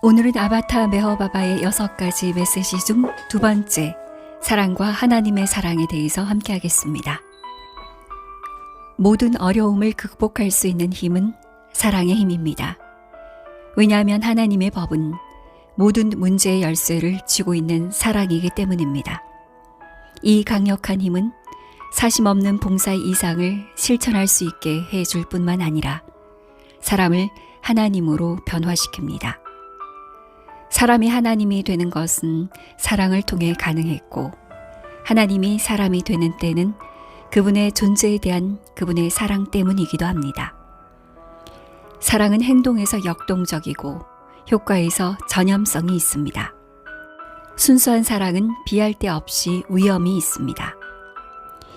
오늘은 아바타 메허바바의 6가지 메시지 중 두 번째, 사랑과 하나님의 사랑에 대해서 함께 하겠습니다. 모든 어려움을 극복할 수 있는 힘은 사랑의 힘입니다. 왜냐하면 하나님의 법은 모든 문제의 열쇠를 쥐고 있는 사랑이기 때문입니다. 이 강력한 힘은 사심없는 봉사의 이상을 실천할 수 있게 해줄 뿐만 아니라 사람을 하나님으로 변화시킵니다. 사람이 하나님이 되는 것은 사랑을 통해 가능했고, 하나님이 사람이 되는 때는 그분의 존재에 대한 그분의 사랑 때문이기도 합니다. 사랑은 행동에서 역동적이고 효과에서 전염성이 있습니다. 순수한 사랑은 비할 데 없이 위엄이 있습니다.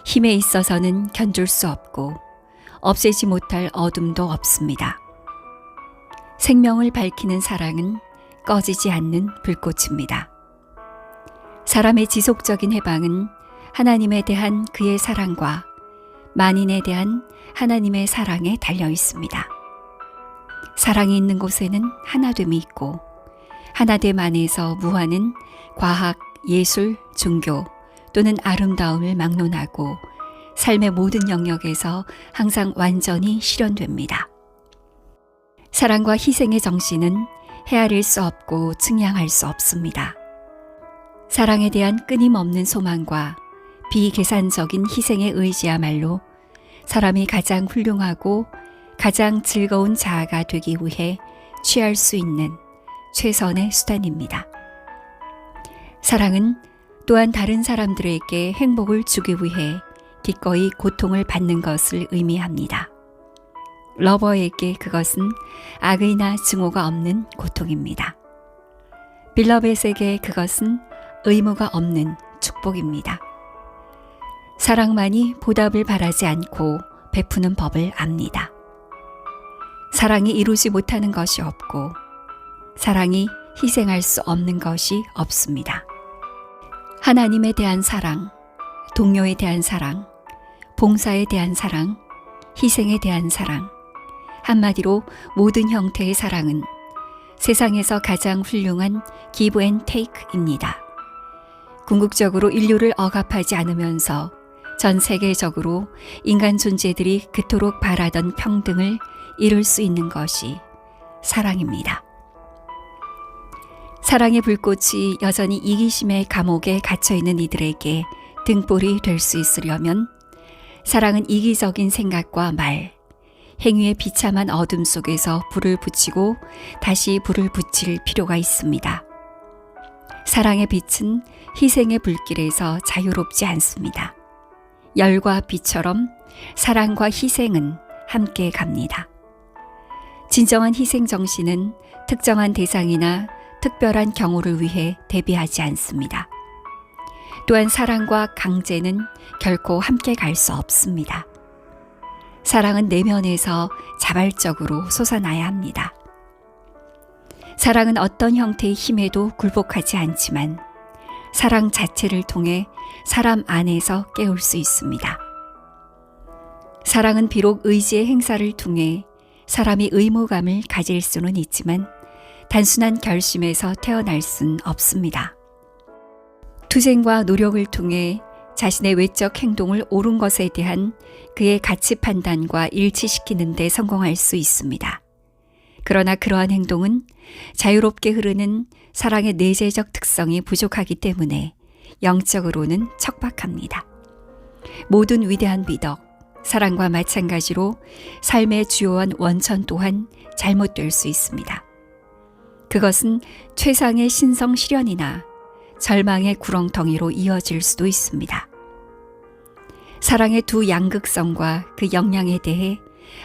힘에 있어서는 견줄 수 없고 없애지 못할 어둠도 없습니다. 생명을 밝히는 사랑은 꺼지지 않는 불꽃입니다. 사람의 지속적인 해방은 하나님에 대한 그의 사랑과 만인에 대한 하나님의 사랑에 달려 있습니다. 사랑이 있는 곳에는 하나됨이 있고, 하나됨 안에서 무한은 과학, 예술, 종교 또는 아름다움을 막론하고 삶의 모든 영역에서 항상 완전히 실현됩니다. 사랑과 희생의 정신은 헤아릴 수 없고 측량할 수 없습니다. 사랑에 대한 끊임없는 소망과 비계산적인 희생의 의지야말로 사람이 가장 훌륭하고 가장 즐거운 자아가 되기 위해 취할 수 있는 최선의 수단입니다. 사랑은 또한 다른 사람들에게 행복을 주기 위해 기꺼이 고통을 받는 것을 의미합니다. 러버에게 그것은 악의나 증오가 없는 고통입니다. 빌러벳에게 그것은 의무가 없는 축복입니다. 사랑만이 보답을 바라지 않고 베푸는 법을 압니다. 사랑이 이루지 못하는 것이 없고 사랑이 희생할 수 없는 것이 없습니다. 하나님에 대한 사랑, 동료에 대한 사랑, 봉사에 대한 사랑, 희생에 대한 사랑, 한마디로 모든 형태의 사랑은 세상에서 가장 훌륭한 기브 앤 테이크입니다. 궁극적으로 인류를 억압하지 않으면서 전 세계적으로 인간 존재들이 그토록 바라던 평등을 이룰 수 있는 것이 사랑입니다. 사랑의 불꽃이 여전히 이기심의 감옥에 갇혀있는 이들에게 등불이 될 수 있으려면 사랑은 이기적인 생각과 말, 행위의 비참한 어둠 속에서 불을 붙이고 다시 불을 붙일 필요가 있습니다. 사랑의 빛은 희생의 불길에서 자유롭지 않습니다. 열과 빛처럼 사랑과 희생은 함께 갑니다. 진정한 희생 정신은 특정한 대상이나 특별한 경우를 위해 대비하지 않습니다. 또한 사랑과 강제는 결코 함께 갈 수 없습니다. 사랑은 내면에서 자발적으로 솟아나야 합니다. 사랑은 어떤 형태의 힘에도 굴복하지 않지만 사랑 자체를 통해 사람 안에서 깨울 수 있습니다. 사랑은 비록 의지의 행사를 통해 사람이 의무감을 가질 수는 있지만 단순한 결심에서 태어날 수는 없습니다. 투쟁과 노력을 통해 자신의 외적 행동을 옳은 것에 대한 그의 가치 판단과 일치시키는 데 성공할 수 있습니다. 그러나 그러한 행동은 자유롭게 흐르는 사랑의 내재적 특성이 부족하기 때문에 영적으로는 척박합니다. 모든 위대한 미덕, 사랑과 마찬가지로 삶의 주요한 원천 또한 잘못될 수 있습니다. 그것은 최상의 신성 실현이나 절망의 구렁텅이로 이어질 수도 있습니다. 사랑의 두 양극성과 그 역량에 대해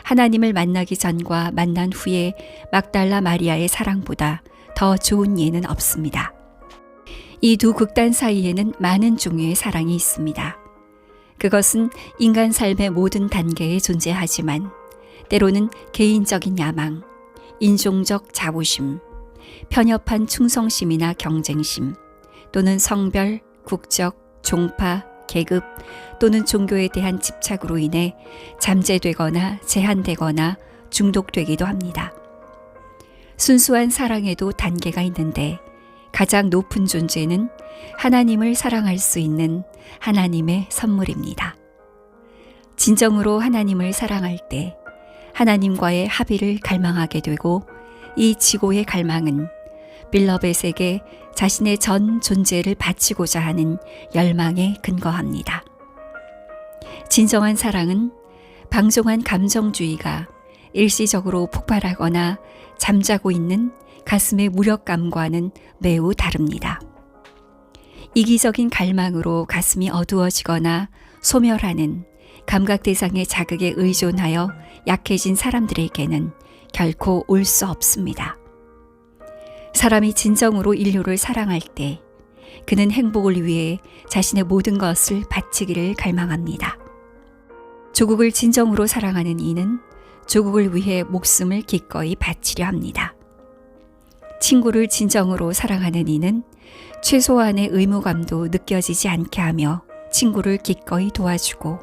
하나님을 만나기 전과 만난 후에 막달라 마리아의 사랑보다 더 좋은 예는 없습니다. 이 두 극단 사이에는 많은 종류의 사랑이 있습니다. 그것은 인간 삶의 모든 단계에 존재하지만 때로는 개인적인 야망, 인종적 자부심, 편협한 충성심이나 경쟁심, 또는 성별, 국적, 종파, 계급 또는 종교에 대한 집착으로 인해 잠재되거나 제한되거나 중독되기도 합니다. 순수한 사랑에도 단계가 있는데 가장 높은 존재는 하나님을 사랑할 수 있는 하나님의 선물입니다. 진정으로 하나님을 사랑할 때 하나님과의 합의를 갈망하게 되고 이 지고의 갈망은 빌러벳에게 자신의 전 존재를 바치고자 하는 열망에 근거합니다. 진정한 사랑은 방종한 감정주의가 일시적으로 폭발하거나 잠자고 있는 가슴의 무력감과는 매우 다릅니다. 이기적인 갈망으로 가슴이 어두워지거나 소멸하는 감각 대상의 자극에 의존하여 약해진 사람들에게는 결코 올 수 없습니다. 사람이 진정으로 인류를 사랑할 때 그는 행복을 위해 자신의 모든 것을 바치기를 갈망합니다. 조국을 진정으로 사랑하는 이는 조국을 위해 목숨을 기꺼이 바치려 합니다. 친구를 진정으로 사랑하는 이는 최소한의 의무감도 느껴지지 않게 하며 친구를 기꺼이 도와주고,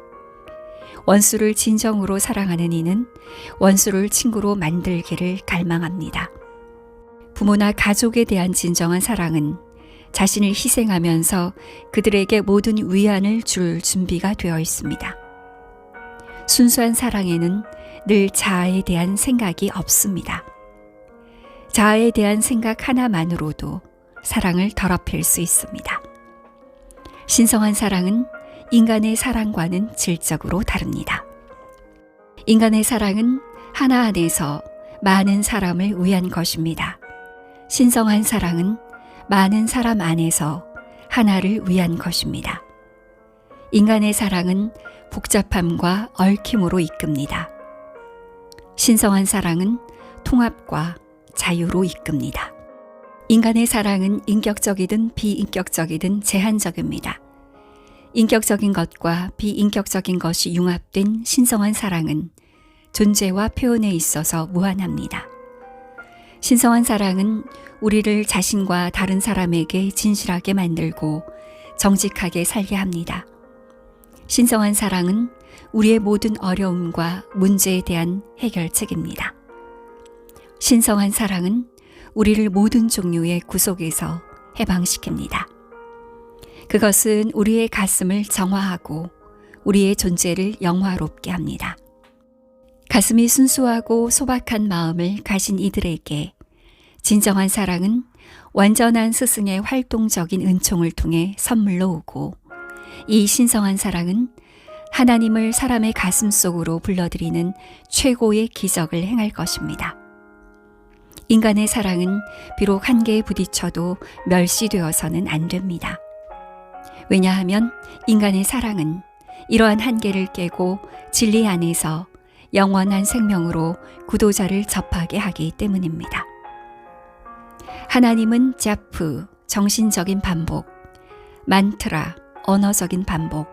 원수를 진정으로 사랑하는 이는 원수를 친구로 만들기를 갈망합니다. 부모나 가족에 대한 진정한 사랑은 자신을 희생하면서 그들에게 모든 위안을 줄 준비가 되어 있습니다. 순수한 사랑에는 늘 자아에 대한 생각이 없습니다. 자아에 대한 생각 하나만으로도 사랑을 더럽힐 수 있습니다. 신성한 사랑은 인간의 사랑과는 질적으로 다릅니다. 인간의 사랑은 하나 안에서 많은 사람을 위한 것입니다. 신성한 사랑은 많은 사람 안에서 하나를 위한 것입니다. 인간의 사랑은 복잡함과 얽힘으로 이끕니다. 신성한 사랑은 통합과 자유로 이끕니다. 인간의 사랑은 인격적이든 비인격적이든 제한적입니다. 인격적인 것과 비인격적인 것이 융합된 신성한 사랑은 존재와 표현에 있어서 무한합니다. 신성한 사랑은 우리를 자신과 다른 사람에게 진실하게 만들고 정직하게 살게 합니다. 신성한 사랑은 우리의 모든 어려움과 문제에 대한 해결책입니다. 신성한 사랑은 우리를 모든 종류의 구속에서 해방시킵니다. 그것은 우리의 가슴을 정화하고 우리의 존재를 영화롭게 합니다. 가슴이 순수하고 소박한 마음을 가진 이들에게 진정한 사랑은 완전한 스승의 활동적인 은총을 통해 선물로 오고, 이 신성한 사랑은 하나님을 사람의 가슴 속으로 불러들이는 최고의 기적을 행할 것입니다. 인간의 사랑은 비록 한계에 부딪혀도 멸시되어서는 안 됩니다. 왜냐하면 인간의 사랑은 이러한 한계를 깨고 진리 안에서 영원한 생명으로 구도자를 접하게 하기 때문입니다. 하나님은 자프, 정신적인 반복, 만트라, 언어적인 반복,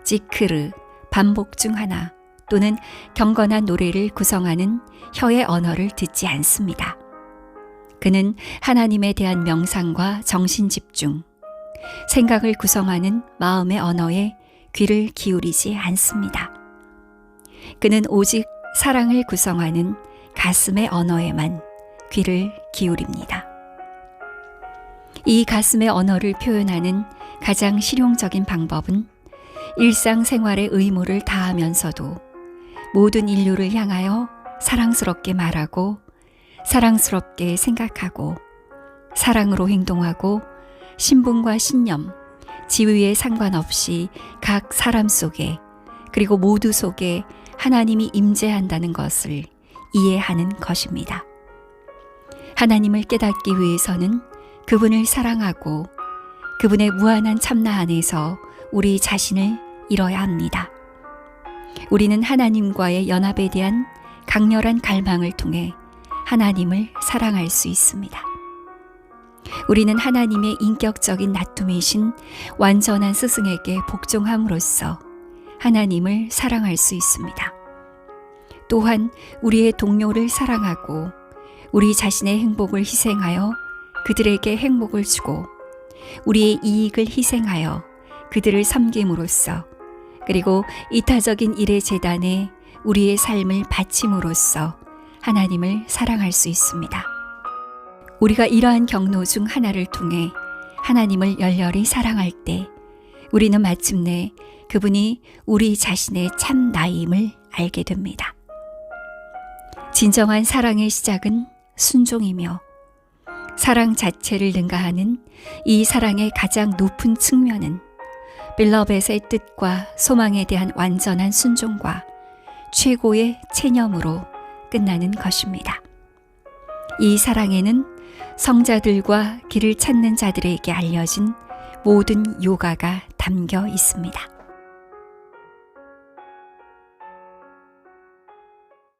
지크르, 반복 중 하나 또는 경건한 노래를 구성하는 혀의 언어를 듣지 않습니다. 그는 하나님에 대한 명상과 정신 집중, 생각을 구성하는 마음의 언어에 귀를 기울이지 않습니다. 그는 오직 사랑을 구성하는 가슴의 언어에만 귀를 기울입니다. 이 가슴의 언어를 표현하는 가장 실용적인 방법은 일상생활의 의무를 다하면서도 모든 인류를 향하여 사랑스럽게 말하고, 사랑스럽게 생각하고, 사랑으로 행동하고, 신분과 신념, 지위에 상관없이 각 사람 속에, 그리고 모두 속에 하나님이 임재한다는 것을 이해하는 것입니다. 하나님을 깨닫기 위해서는 그분을 사랑하고 그분의 무한한 참나 안에서 우리 자신을 잃어야 합니다. 우리는 하나님과의 연합에 대한 강렬한 갈망을 통해 하나님을 사랑할 수 있습니다. 우리는 하나님의 인격적인 나툼이신 완전한 스승에게 복종함으로써 하나님을 사랑할 수 있습니다. 또한 우리의 동료를 사랑하고 우리 자신의 행복을 희생하여 그들에게 행복을 주고, 우리의 이익을 희생하여 그들을 섬김으로써, 그리고 이타적인 일의 재단에 우리의 삶을 바침으로써 하나님을 사랑할 수 있습니다. 우리가 이러한 경로 중 하나를 통해 하나님을 열렬히 사랑할 때 우리는 마침내 그분이 우리 자신의 참 나임을 알게 됩니다. 진정한 사랑의 시작은 순종이며 사랑 자체를 능가하는 이 사랑의 가장 높은 측면은 빌러벳의 뜻과 소망에 대한 완전한 순종과 최고의 체념으로 끝나는 것입니다. 이 사랑에는 성자들과 길을 찾는 자들에게 알려진 모든 요가가 담겨 있습니다.